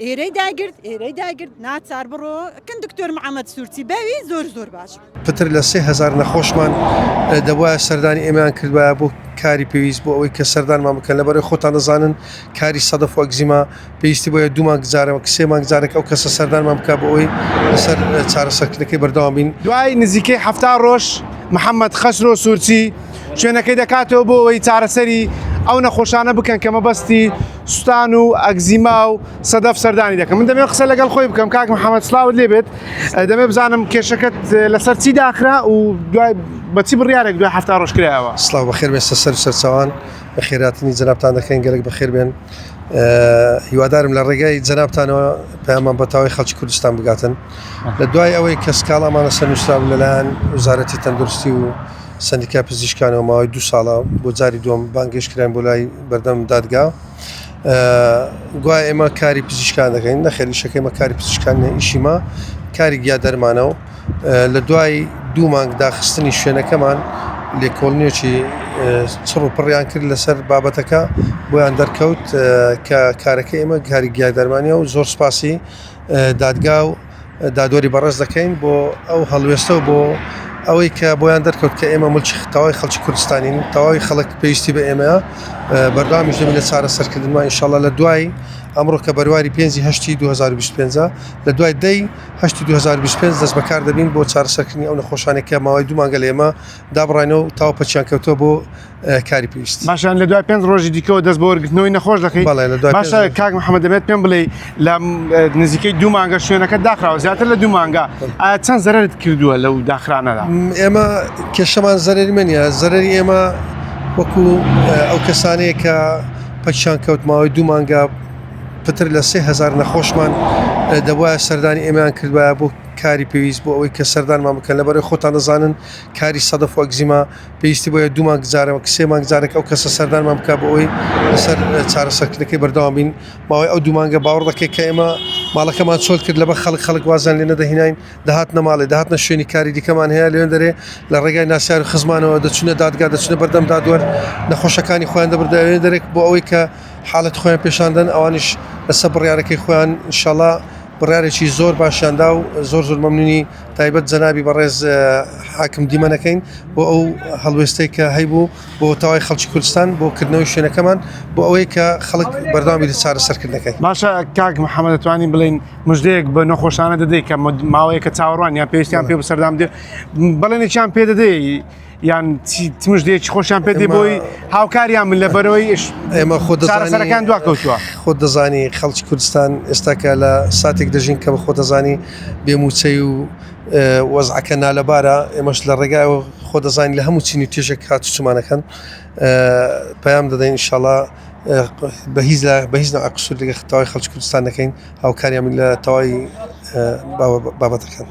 ئێرەی داگرت ناچار بڕۆ کەن دکتۆر محەممەد سوورچی باوی زۆر باش پتر لە 3000 نەخۆشمان دەبواە سەردانی ئێمەیان کردوایە بۆ کاری پێویست بۆ ئەوەی کە سەردانمان بکەن لەبەرەوەی خۆتان دەزانن کاری سەدەف و ئەگزیما پێویستی بۆیە 2 مانگ جارەوە 3 مانگ جارێک ئەو کەسە سەردانمان بکە بۆ ئەوەی لەسەر چارەسەرکردنەکەی بەردەوام بین. دوای نزیکەی 70 ڕۆژ محەممەد خەسرۆ سوورچی شوێنەکەی دەکاتەوە بۆ ئەوەی چارەسەری ئەو نەخۆشانە بکەن کە مەبەستی سوستان و ئەگزیما و سەدەف سەردانی دەکەم. من دەمێت قسە لەگەڵ خۆی بکەم. کاک محەممەد سلااوت لێبێت، دەمێ بزانم کێشەکەت لەسەر چی داخرا و دوای بەچی بڕیارێک دوای 70 ڕۆژ کرایەوە. سلااو بەخێر بێستە سەر سەرچاوان بە خێراتنی جەنابتان دەکەین گەلێک بەخێر بێن. هیوادارم لە ڕێگای جەنابتانەوە پەیامان بە تاوای خەڵکی کوردستان بگاتن لە دوای ئەوەی کە سکاڵامانە سەرنووسرا لەلایەن وزارەتی تەندروستی و سندیکا پزیشکانەوە ماوەی 2 ساڵە بۆ جاری دووەم بانگێشتکراین بۆ لای بەردەم دادگا. گوای ئێمە کاری پزیشکان دەکەین، نەخێریشەکەی ئێمە کاری پزیشکان ئیشیما کاری گیا دەرمانە و لە دوای 2 مانگ داخستنی شوێنەکەمان لێکۆڵنیێکی چڕ و پڕیان کرد لەسەر بابەتەکە بۆیان دەرکەوت کە کارەکە ئێمە کاری گیا دەرمانیە و زۆر سپاسی دادگا و دادوەری بەڕێز دەکەین بۆ ئەو هەڵوێستە و بۆ ئەوەی کە بۆیان دەرکەوت کە ئێمە ملکی تەواوی خەڵکی کوردستانین، تەواوی خەڵک پێویستی بە ئێمەیە بەردەوامیش دەبین لە چارەسەرکردنمان ئینشاڵڵا لە دوای ئەمڕۆ کە بەرواری 5/8 2025 لە دوای 10/8 2025 دەست بەکار دەبین بۆ چارەسەرکردنی ئەو نەخۆشانێکە ماوەی 2 مانگە لە ئێمە دابڕینەوە و تاوا پەچیان کەوتووە بۆ کاری پێویست. باشان لە دوای 5 ڕۆژی دیکەوە دەست بە وەرگرتنەوەی نەخۆش دەکەیت. باشە کاک محەممەد دەبێت پێم بڵێ لە نزیکەی 2 مانگە شوێنەکە داخراوە زیاتر لە 2 مانگە ئایا چەند زەرت کردووە لەو داخرانەدا؟ ئێمە کێشەمان زەرری منە، زەرری ئێمە وەکو ئەو کەسانەیە کە پەچیان کەوت ماوەی 2 مانگە پتر لە 3000 نەخۆشمان دەبواە سەردانی ئێمەیان کردوایە بۆ کاری پێویست بۆ ئەوەی کە سەردانمان بکەن لەبەرەوەی خۆتان دەزانن کاری سەدەف و ئەگزیما پێویستی بۆیە 2 مانگ جارەوە 3 مانگ جارێک ئەو کەسە سەردانمان بکە بۆ ئەوەی لەسەر چارەسەرکردنەکەی بەردەوام بین. ماوەی ئەو 2 مانگە باوەڕ دەکەی کە ئێمە ماڵەکەمان چۆل کرد لەبەر خەڵک وازان لێ نەدەهێنین، داهاتنە ماڵێ داهاتنە شوێنی کاری دیکەمان هەیە لێن دەرێ لە ڕێگای ناسیار و خزمانەوە دەچونە دادگا دەچونە بەردەم دادوەر نەخۆشەکانی خۆیان دەبرداوێن دەرێک بۆ ئەوەی کە حاڵەت خۆیان پێشاندن ئەوانش لەسەر بڕیارەکەی خۆیان ئینشاڵڵا بڕیارێکی زۆر باشیاندا و زۆر مەمنونی تایبەت جەنابی بەڕێز حاکم دیمەنەکەین بۆ ئەو هەڵوێستەی کە هەیبوو بۆ تاوای خەڵکی کوردستان بۆ کردنەوەی شوێنەکەمان بۆ ئەوەی کە خەڵک بەردەوامی لە چارەسەرکردنەکەی. باشە کاک محەممەد دەتوانین بڵین مژدەیەک بە نەخۆشانە دەدەیت کە ماوەیە کە چاوەڕوان یان پێویستیان پێ بەسەردام دێ بەڵێنێکیان پێ دەدەی یان مژدەیەکی خۆشیان پێ دێ بۆی هاوکاریان من لەبەرەوەی ئێمە چارەسەرەکان دواکەوتووە. خۆت دەزانی خەڵکی کوردستان ئێستاکە لە ساتێک دەژین کە بە خۆ دەزانی بێموچەی و وەزعەکە نالەبارە ئێمەش لە ڕێگایەوە خۆ دەزانی لە هەموو چینی توێژێک هاتو چمانەکەن پەیام دەدەین ئینشاڵڵا بە هیچ نوع قسوور لەگەڵ تاوای خەڵکی کوردستان دەکەین هاوکاریان لە تەواوی بابەتەکان.